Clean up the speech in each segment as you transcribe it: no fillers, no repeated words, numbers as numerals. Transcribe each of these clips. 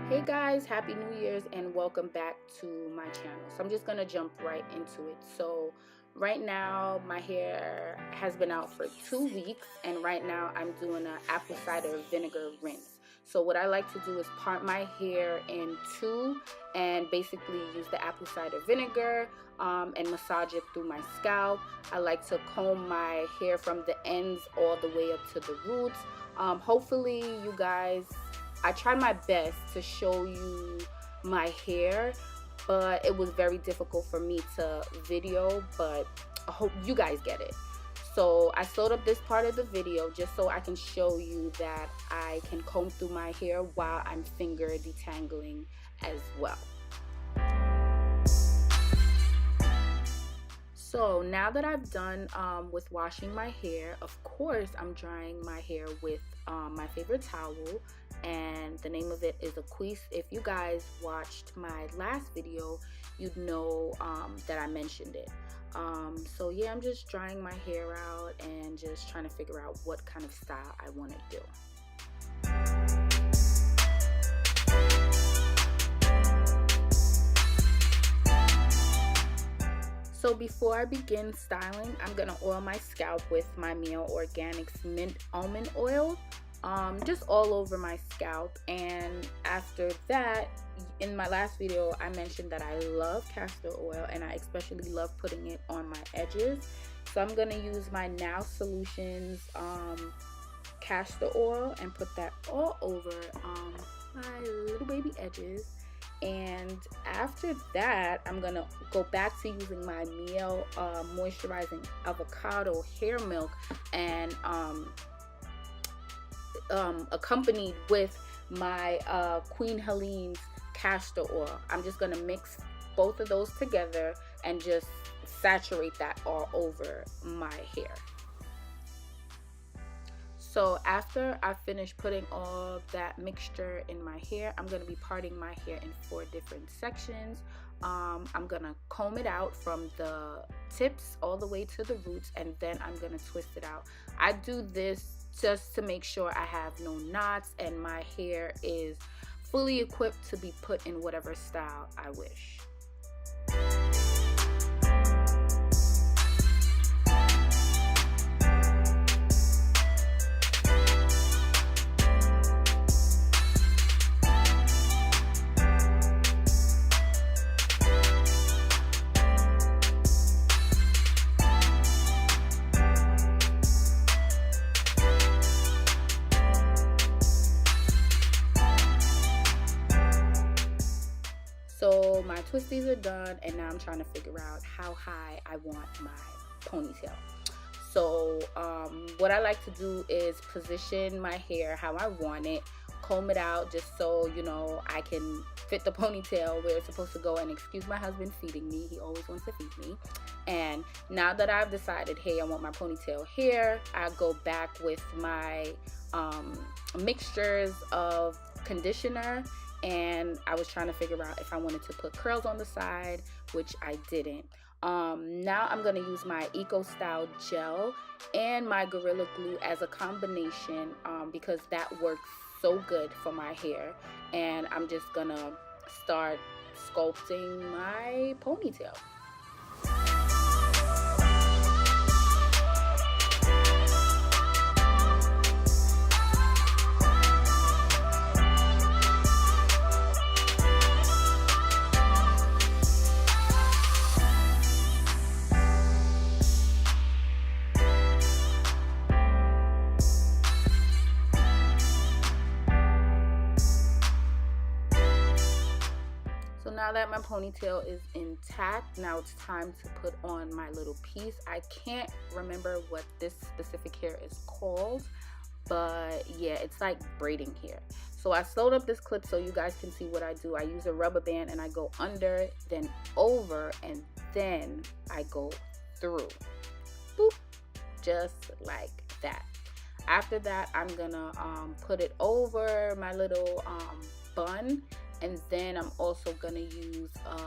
Hey guys, happy New Year's and welcome back to my channel. So I'm just gonna jump right into it. So right now my hair has been out for 2 weeks, and right now I'm doing an apple cider vinegar rinse. So what I like to do is part my hair in two and basically use the apple cider vinegar and massage it through my scalp. I like to comb my hair from the ends all the way up to the roots. Hopefully you guys, I tried my best to show you my hair, but it was very difficult for me to video, but I hope you guys get it. So I slowed up this part of the video just so I can show you that I can comb through my hair while I'm finger detangling as well. So now that I've done with washing my hair, of course I'm drying my hair with my favorite towel, and the name of it is a quiz. If you guys watched my last video, you'd know that I mentioned it. So yeah, I'm just drying my hair out and just trying to figure out what kind of style I want to do. So before I begin styling, I'm gonna oil my scalp with my Mio Organics Mint Almond Oil, just all over my scalp. And after that, in my last video, I mentioned that I love castor oil, and I especially love putting it on my edges. So I'm gonna use my Now Solutions castor oil and put that all over my little baby edges. And after that, I'm gonna go back to using my Mio moisturizing avocado hair milk, and accompanied with my Queen Helene's castor oil. I'm just gonna mix both of those together and just saturate that all over my hair. So after I finish putting all that mixture in my hair, I'm going to be parting my hair in 4 different sections. I'm going to comb it out from the tips all the way to the roots, and then I'm going to twist it out. I do this just to make sure I have no knots and my hair is fully equipped to be put in whatever style I wish. So my twisties are done, and now I'm trying to figure out how high I want my ponytail. So what I like to do is position my hair how I want it, comb it out just so, you know, I can fit the ponytail where it's supposed to go. And excuse my husband feeding me, he always wants to feed me. And now that I've decided, hey, I want my ponytail here, I go back with my mixtures of conditioner, and I was trying to figure out if I wanted to put curls on the side, which I didn't. Now I'm going to use my Eco Style gel and my Gorilla Glue as a combination because that works so good for my hair. And I'm just going to start sculpting my ponytail. Now that my ponytail is intact, now it's time to put on my little piece. I can't remember what this specific hair is called, but yeah, it's like braiding hair. So I slowed up this clip so you guys can see what I do. I use a rubber band and I go under, then over, and then I go through. Boop, just like that. After that, I'm gonna put it over my little bun. And then I'm also gonna use a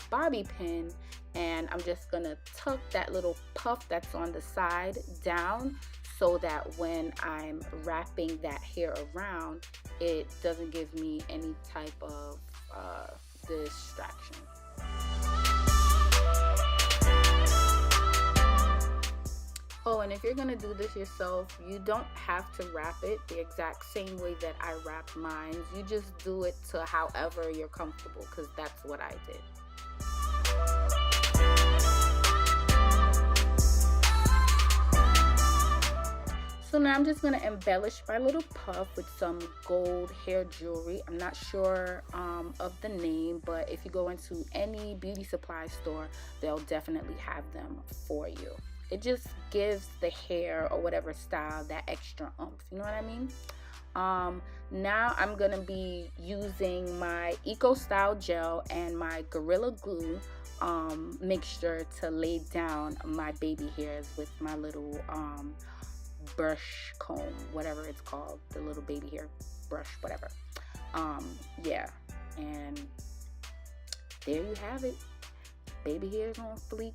bobby pin, and I'm just gonna tuck that little puff that's on the side down so that when I'm wrapping that hair around, it doesn't give me any type of distraction. Oh, and if you're gonna do this yourself, you don't have to wrap it the exact same way that I wrapped mine. You just do it to however you're comfortable, because that's what I did. So now I'm just going to embellish my little puff with some gold hair jewelry. I'm not sure of the name, but if you go into any beauty supply store, they'll definitely have them for you. It just gives the hair or whatever style that extra oomph, you know what I mean? Now I'm going to be using my Eco Style Gel and my Gorilla Glue mixture to lay down my baby hairs with my little brush comb, whatever it's called, the little baby hair brush, whatever. Yeah, and there you have it. Baby hairs on fleek,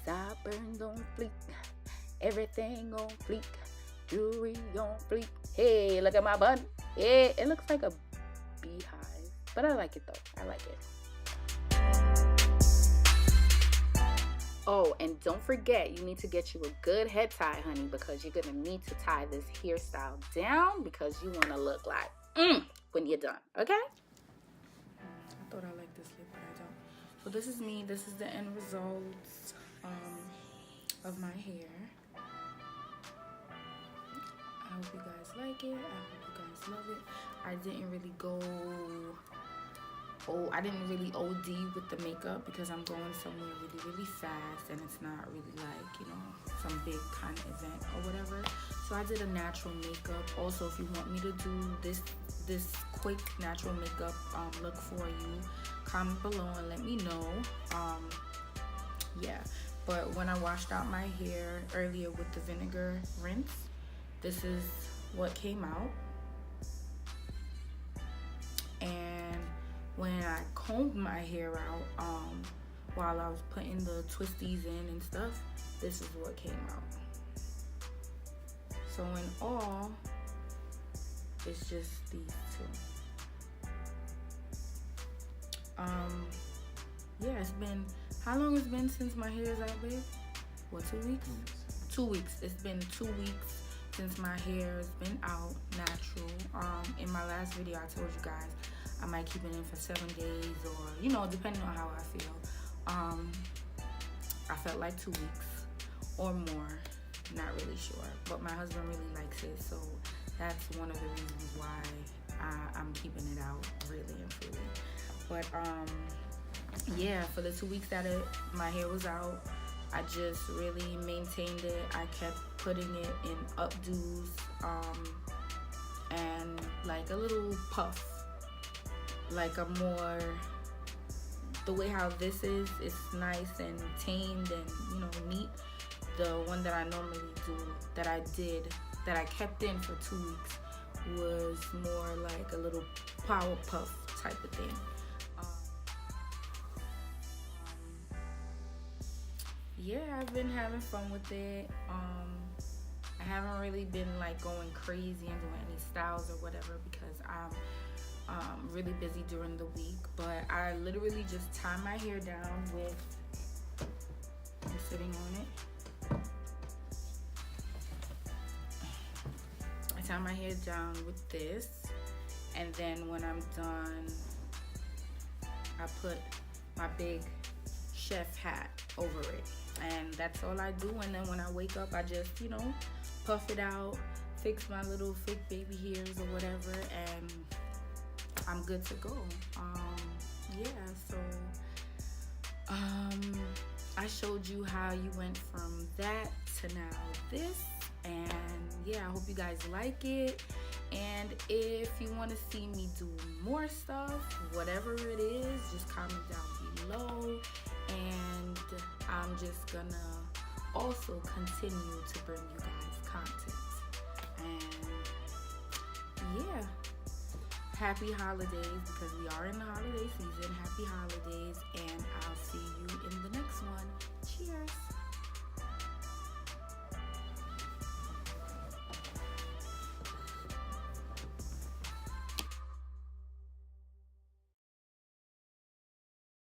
sideburns on fleek, everything on fleek, jewelry on fleek. Hey, look at my bun. Yeah, it looks like a beehive, but I like it though. I like it. Oh, and don't forget, you need to get you a good head tie, honey, because you're going to need to tie this hairstyle down because you want to look like when you're done, okay? I thought I liked this lip, but I don't. So this is me. This is the end results of my hair. I hope you guys like it. I hope you guys love it. I didn't really go... I didn't really OD with the makeup because I'm going somewhere really fast and it's not really like, you know, some big kind of event or whatever. So I did a natural makeup. Also, if you want me to do this quick natural makeup look for you, comment below and let me know. Yeah, but when I washed out my hair earlier with the vinegar rinse, this is what came out. And when I combed my hair out while I was putting the twisties in and stuff, this is what came out. So in all, it's just these two. Yeah, it's been, how long it's been since my hair is out, babe? What, 2 weeks? 2 weeks. It's been 2 weeks since my hair has been out natural. In my last video, I told you guys I might keep it in for 7 days, or, you know, depending on how I feel. I felt like 2 weeks or more, not really sure. But my husband really likes it, so that's one of the reasons why I'm keeping it out, really and truly. But yeah, for the 2 weeks that my hair was out, I just really maintained it. I kept putting it in updos and like a little puff. Like a more, the way how this is, it's nice and tamed and, you know, neat. The one that I normally do, that I kept in for 2 weeks, was more like a little power puff type of thing. Yeah, I've been having fun with it. I haven't really been like going crazy and doing any styles or whatever because I'm really busy during the week, but I literally just tie my hair down with, I'm sitting on it. I tie my hair down with this, and then when I'm done, I put my big chef hat over it, and that's all I do. And then when I wake up, I just, you know, puff it out, fix my little fake baby hairs or whatever, and I'm good to go. Yeah, so I showed you how you went from that to now this, and yeah, I hope you guys like it. And if you want to see me do more stuff, whatever it is, just comment down below, and I'm just gonna also continue to bring you guys content. And yeah, happy holidays, because we are in the holiday season. Happy holidays, and I'll see you in the next one. Cheers.